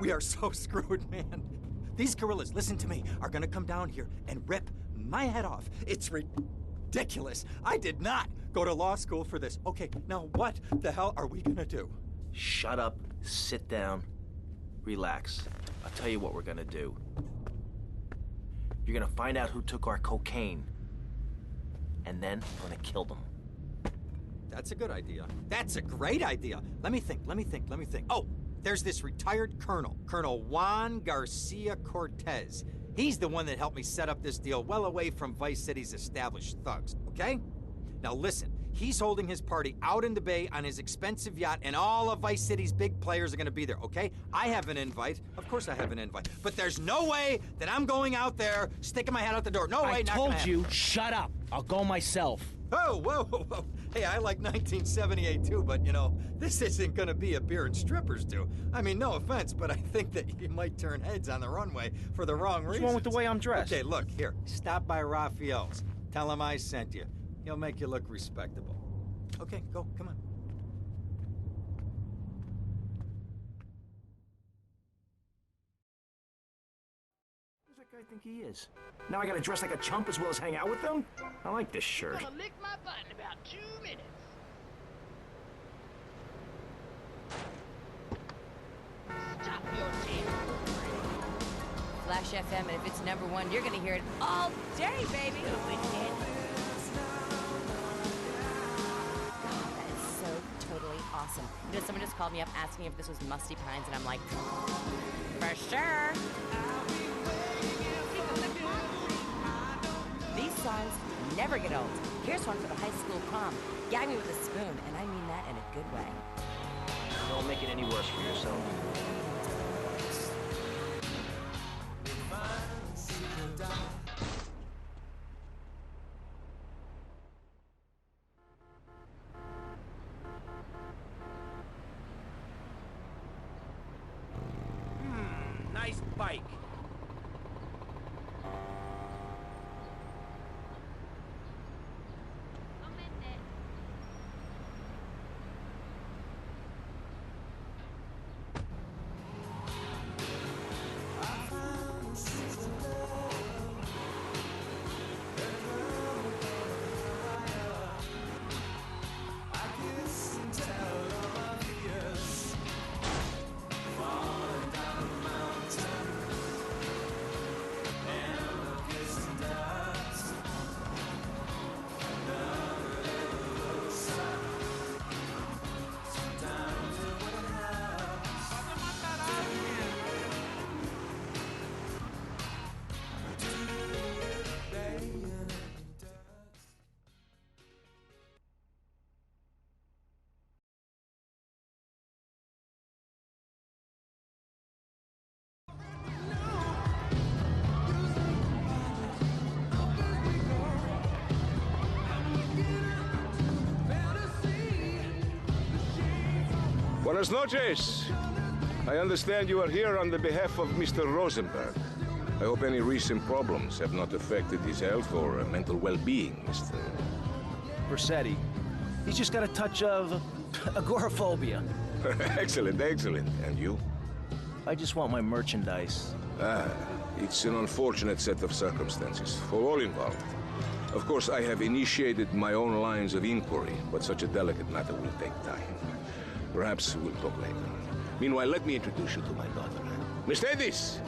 We are so screwed, man. These gorillas, listen to me, are gonna come down here and rip my head off. It's ridiculous. I did not go to law school for this. Okay, now what the hell are we gonna do? Shut up, sit down, relax. I'll tell you what we're gonna do. You're gonna find out who took our cocaine, and then we're gonna kill them. That's a good idea. That's a great idea. Let me think. Oh, there's this retired colonel, Colonel Juan Garcia Cortez. He's the one that helped me set up this deal well away from Vice City's established thugs, okay? Now listen, he's holding his party out in the bay on his expensive yacht, and all of Vice City's big players are gonna be there, okay? I have an invite. Of course I have an invite. But there's no way that I'm going out there sticking my head out the door. No way, I not gonna told you, happen. shut up. I'll go myself. Oh, whoa. Hey, I like 1978 too, but you know, this isn't gonna be a beer and strippers do. I mean, no offense, but I think that you might turn heads on the runway for the wrong reasons. What's wrong with the way I'm dressed? Okay, look, here, stop by Raphael's. Tell him I sent you. He'll make you look respectable. Okay, go, come on. Who does that guy think he is? Now I gotta dress like a chump as well as hang out with them? I like this shirt. I'm gonna lick my butt in about 2 minutes. Stop your damn. Flash FM, and if it's #1, you're gonna hear it all day, baby. That is so totally awesome. You know, someone just called me up asking if this was Musty Pines, and I'm like, for sure. These songs never get old. Here's one for the high school prom. Gag me with a spoon, and I mean that in a good way. Don't make it any worse for yourself. Nice bike. Buenas noches. I understand you are here on the behalf of Mr. Rosenberg. I hope any recent problems have not affected his health or mental well-being, Mr. Vercetti. He's just got a touch of agoraphobia. Excellent. And you? I just want my merchandise. It's an unfortunate set of circumstances for all involved. Of course, I have initiated my own lines of inquiry, but such a delicate matter will take time. Perhaps we'll talk later. Meanwhile, let me introduce you to my daughter. Miss Davis!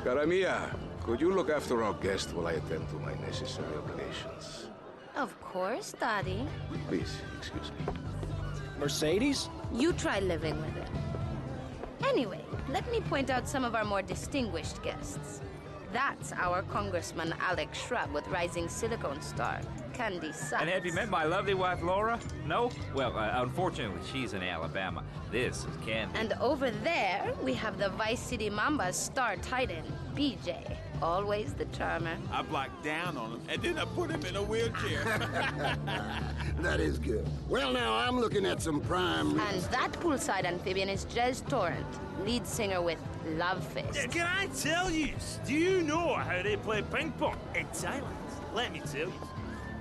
Cara mia, could you look after our guest while I attend to my necessary obligations? Of course, Daddy. Please, excuse me. Mercedes? You try living with it. Anyway, let me point out some of our more distinguished guests. That's our Congressman Alex Shrub with rising silicone star, Candy Sachs. And have you met my lovely wife, Laura? No? Well, unfortunately, she's in Alabama. This is Candy. And over there, we have the Vice City Mamba's star titan, BJ. Always the charmer. I blocked down on him, and then I put him in a wheelchair. That is good. Well, now, I'm looking at some prime... And that poolside amphibian is Jez Torrent, lead singer with Love Fist. Can I tell you, do you know how they play ping pong in Thailand? Let me tell you.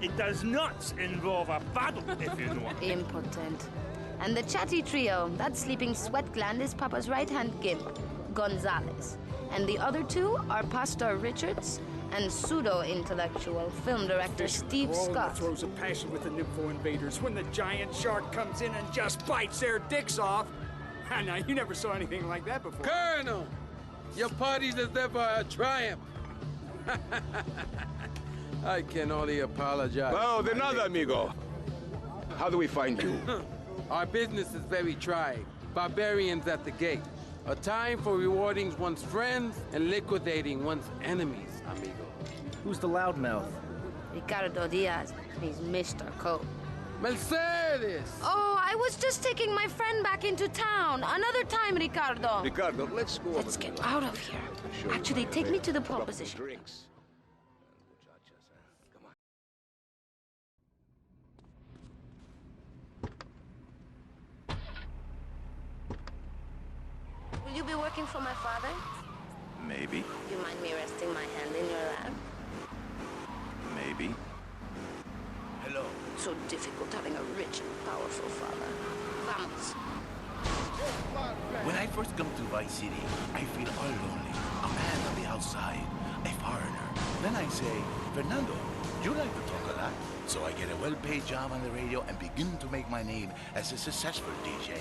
It does not involve a paddle, if you know what I mean. Impotent. And the chatty trio, that sleeping sweat gland is Papa's right-hand gimp, Gonzalez. And the other two are Pastor Richards and pseudo-intellectual film director Steve Scott. Throws a passion with the Nympho invaders when the giant shark comes in and just bites their dicks off. Now, you never saw anything like that before. Colonel! Your party is ever a triumph. I can only apologize. Oh, de nada, amigo. How do we find you? Our business is very trying. Barbarians at the gate. A time for rewarding one's friends and liquidating one's enemies, amigo. Who's the loudmouth? Ricardo Diaz. He's Mr. Cole. Mercedes! Oh, I was just taking my friend back into town. Another time, Ricardo. Ricardo, let's go. Let's get out of here. Actually, take me to the pole position. Drinks. Will you be working for my father? Maybe. You mind me resting my hand in your lap? Maybe. Hello. So difficult having a rich and powerful father. Vamos. When I first come to Vice City, I feel all lonely. A man on the outside, a foreigner. Then I say, Fernando, you like to talk a lot. So I get a well-paid job on the radio and begin to make my name as a successful DJ.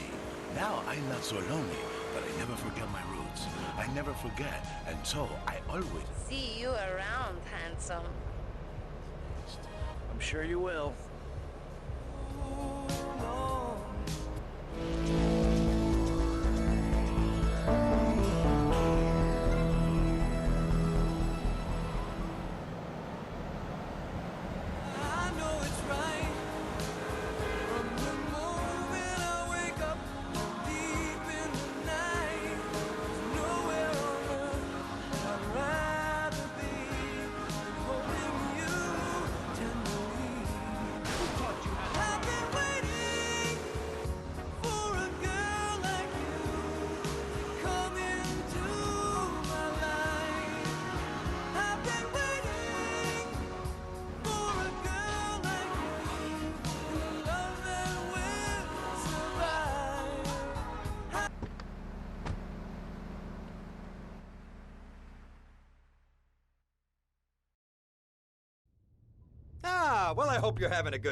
Now I'm not so lonely, but I never forget my roots. I never forget, and so I always... See you around, handsome. I'm sure you will. Well, I hope you're having a good